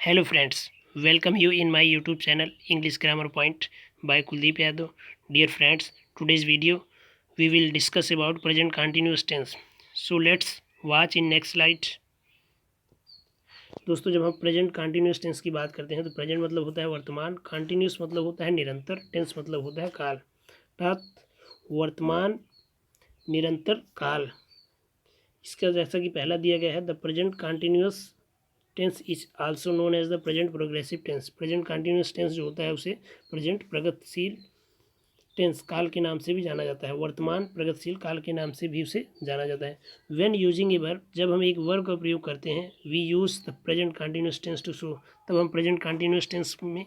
Hello friends, welcome you in my YouTube channel English Grammar Point by Kuldeep Yadav. Dear friends, today's video we will discuss about present continuous tense. So let's watch in next slide. दोस्तों जब हम present continuous tense की बात करते हैं तो present मतलब होता है वर्तमान, कंटिन्यूस मतलब होता है निरंतर, टेंस मतलब होता है काल, अर्थात वर्तमान निरंतर काल। इसका जैसा कि पहला दिया गया है the present continuous tense is also known as the present progressive tense. Present continuous tense जो होता है उसे प्रेजेंट प्रगतिशील टेंस काल के नाम से भी जाना जाता है, वर्तमान प्रगतिशील काल के नाम से भी उसे जाना जाता है। व्हेन यूजिंग ए वर्ब, जब हम एक वर्ब का प्रयोग करते हैं, we use the present continuous tense to show, तब हम प्रेजेंट कंटिन्यूस टेंस में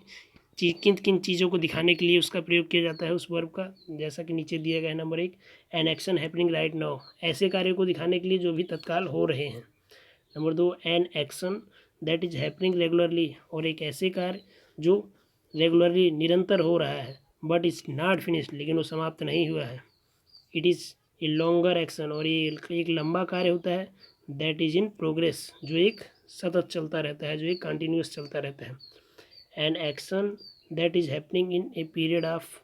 किन किन चीज़ों को दिखाने के लिए उसका प्रयोग किया जाता है उस वर्ब का, जैसा कि नीचे दिया गया है number 1, an action happening right now, ऐसे कार्यों को दिखाने के लिए जो भी तत्काल हो रहे हैं। Number 2, an action that is happening regularly, और एक ऐसे कार्य जो रेगुलरली निरंतर हो रहा है, बट इज नॉट फिनिश्ड, लेकिन वो समाप्त नहीं हुआ है। It is a longer action, और ये एक लंबा कार्य होता है, दैट इज इन प्रोग्रेस, जो एक सतत चलता रहता है, जो एक कंटिन्यूस चलता रहता है। An action that is happening in a period of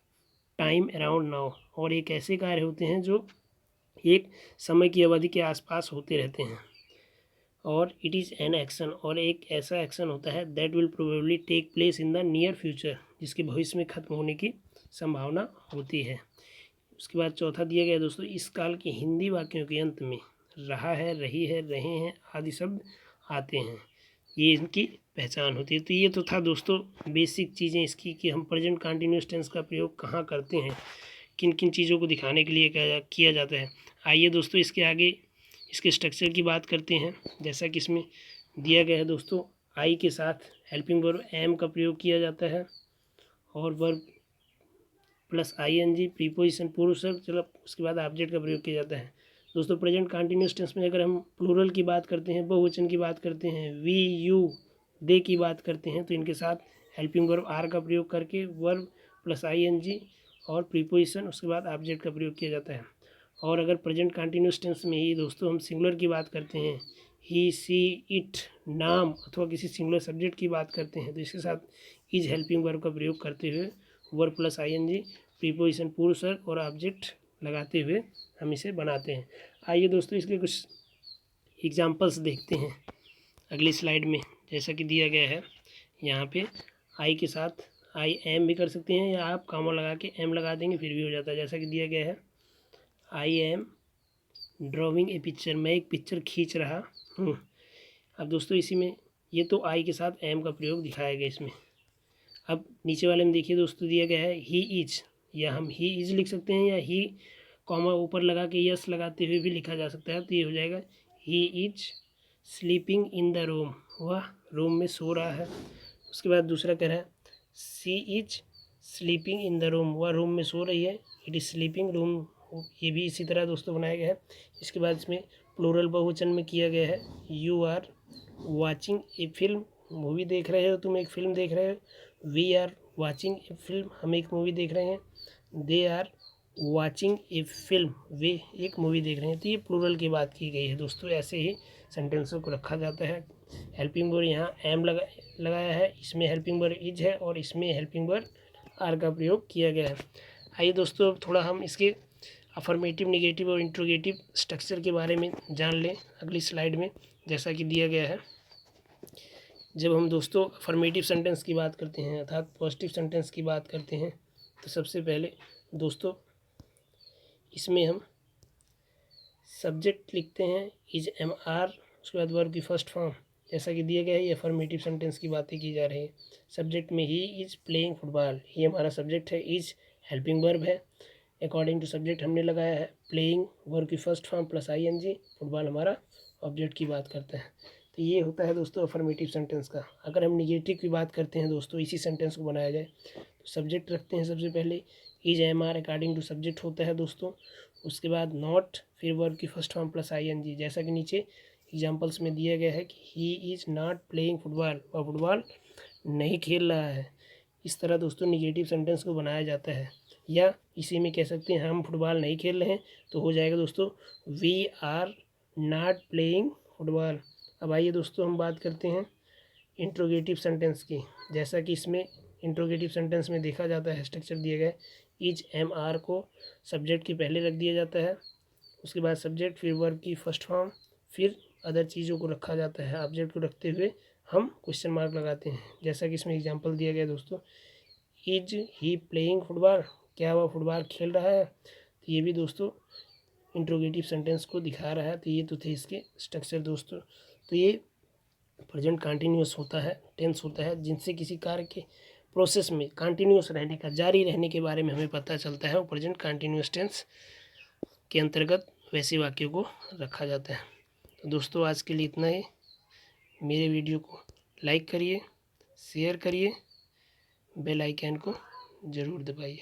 time around now, और एक ऐसे कार्य होते हैं जो एक समय की अवधि के आसपास होते रहते हैं। और इट इज़ एन एक्शन, और एक ऐसा एक्शन होता है that will probably take place in the near future, जिसके भविष्य में खत्म होने की संभावना होती है। उसके बाद चौथा दिया गया दोस्तों, इस काल के हिंदी वाक्यों के अंत में रहा है, रही है, रहे हैं आदि शब्द आते हैं, ये इनकी पहचान होती है। तो ये तो था दोस्तों बेसिक चीज़ें इसकी कि हम प्रेजेंट कंटिन्यूस टेंस का प्रयोग कहाँ करते हैं, किन किन चीज़ों को दिखाने के लिए किया जाता है। आइए दोस्तों इसके आगे इसके स्ट्रक्चर की बात करते हैं। जैसा कि इसमें दिया गया है दोस्तों, आई के साथ हेल्पिंग वर्ब एम का प्रयोग किया जाता है, और वर्ब प्लस आईएनजी प्रीपोजिशन पूर्व शब्द, चलो उसके बाद ऑब्जेक्ट का प्रयोग किया जाता है। दोस्तों प्रेजेंट कंटिन्यूस टेंस में अगर हम प्लूरल की बात करते हैं, बहुवचन की बात करते हैं, वी यू दे की बात करते हैं, तो इनके साथ हेल्पिंग वर्ब आर का प्रयोग करके वर्ब प्लस आईएनजी और प्रीपोजिशन उसके बाद ऑब्जेक्ट का प्रयोग किया जाता है। और अगर प्रेजेंट कंटिन्यूस टेंस में ही दोस्तों हम सिंगुलर की बात करते हैं, ही सी इट नाम अथवा किसी सिंगुलर सब्जेक्ट की बात करते हैं, तो इसके साथ इज हेल्पिंग वर्ब का प्रयोग करते हुए वर्ब प्लस आईएनजी प्रीपोजिशन पूर्व शब्द और ऑब्जेक्ट लगाते हुए हम इसे बनाते हैं। आइए दोस्तों इसके कुछ एग्जांपल्स देखते हैं अगली स्लाइड में। जैसा कि दिया गया है यहाँ पे, आई के साथ आई एम भी कर सकते हैं, या आप कॉमा लगा के एम लगा देंगे फिर भी हो जाता है। जैसा कि दिया गया है, I am drawing A picture, मैं एक पिक्चर खींच रहा हूँ। अब दोस्तों इसी में ये तो आई के साथ एम का प्रयोग दिखाया गया इसमें। अब नीचे वाले में देखिए दोस्तों दिया गया है ही इज, या हम ही इज लिख सकते हैं, या ही कॉमा ऊपर लगा के यस लगाते हुए भी लिखा जा सकता है। तो ये हो जाएगा he is sleeping in the room, वह रूम में सो रहा है। उसके बाद दूसरा कह रहा है she is sleeping in the room, वह रूम में सो रही है, इट इज़ स्लीपिंग रूम, ये भी इसी तरह दोस्तों बनाया गया है। इसके बाद इसमें प्लूरल बहुवचन में किया गया है, you are watching a film, movie देख रहे हो, तुम एक फिल्म देख रहे हो, we are watching a film, हम एक मूवी देख रहे हैं, they are watching a film, वे एक मूवी देख रहे हैं। तो ये प्लूरल की बात की गई है दोस्तों, ऐसे ही सेंटेंसों को रखा जाता है। हेल्पिंग वर्ब यहाँ एम लगाया है, इसमें हेल्पिंग वर्ब इज है, और इसमें हेल्पिंग वर्ब आर का प्रयोग किया गया है। आइए दोस्तों थोड़ा हम इसके अफर्मेटिव, नेगेटिव और इंट्रोगेटिव स्ट्रक्चर के बारे में जान लें अगली स्लाइड में। जैसा कि दिया गया है, जब हम दोस्तों अफर्मेटिव सेंटेंस की बात करते हैं अर्थात पॉजिटिव सेंटेंस की बात करते हैं, तो सबसे पहले दोस्तों इसमें हम सब्जेक्ट लिखते हैं इज एम आर, उसके बाद वर्ब की फर्स्ट फॉर्म। जैसा कि दिया गया है ये अफर्मेटिव सेंटेंस की बातें की जा रही है। सब्जेक्ट में ही इज प्लेइंग फुटबॉल, ये हमारा सब्जेक्ट है, इज हेल्पिंग वर्ब है, अकॉर्डिंग टू सब्जेक्ट हमने लगाया है प्लेइंग वर्ब की first form plus ING, football हमारा ऑब्जेक्ट की बात करता है। तो ये होता है दोस्तों अफर्मेटिव सेंटेंस का। अगर हम निगेटिव की बात करते हैं दोस्तों, इसी सेंटेंस को बनाया जाए तो सब्जेक्ट रखते हैं सबसे पहले is am are, according to subject होता है दोस्तों। उसके बाद नॉट, फिर वर्ब की फर्स्ट फॉर्म प्लस आईएनजी, जैसा कि नीचे एग्जांपल्स में दिया गया है कि he is not playing football, वह फुटबॉल नहीं खेल रहा है। इस तरह दोस्तों निगेटिव सेंटेंस को बनाया जाता है। या इसी में कह सकते हैं हम फुटबॉल नहीं खेल रहे हैं, तो हो जाएगा दोस्तों we are not playing football. अब आइए दोस्तों हम बात करते हैं इंट्रोगेटिव सेंटेंस की। जैसा कि इसमें इंट्रोगेटिव सेंटेंस में देखा जाता है, स्ट्रक्चर दिया गया है, ईच एम आर को सब्जेक्ट के पहले रख दिया जाता है, उसके बाद सब्जेक्ट, फिर वर्ब की फर्स्ट फॉर्म, फिर अदर चीज़ों को रखा जाता है। ऑब्जेक्ट को रखते हुए हम क्वेश्चन मार्क लगाते हैं। जैसा कि इसमें एग्जांपल दिया गया दोस्तों, इज ही प्लेइंग फुटबॉल, क्या वह फुटबॉल खेल रहा है। तो ये भी दोस्तों इंट्रोगेटिव सेंटेंस को दिखा रहा है। तो ये तो थे इसके स्ट्रक्चर दोस्तों। तो ये प्रेजेंट कंटिन्यूअस होता है, टेंस होता है, जिनसे किसी कार्य के प्रोसेस में कंटिन्यूअस रहने का, जारी रहने के बारे में हमें पता चलता है, और प्रेजेंट कंटिन्यूअस टेंस के अंतर्गत वैसे वाक्यों को रखा जाता है। तो दोस्तों आज के लिए इतना ही। मेरे वीडियो को लाइक करिए, शेयर करिए, बेल आइकन को ज़रूर दबाइए।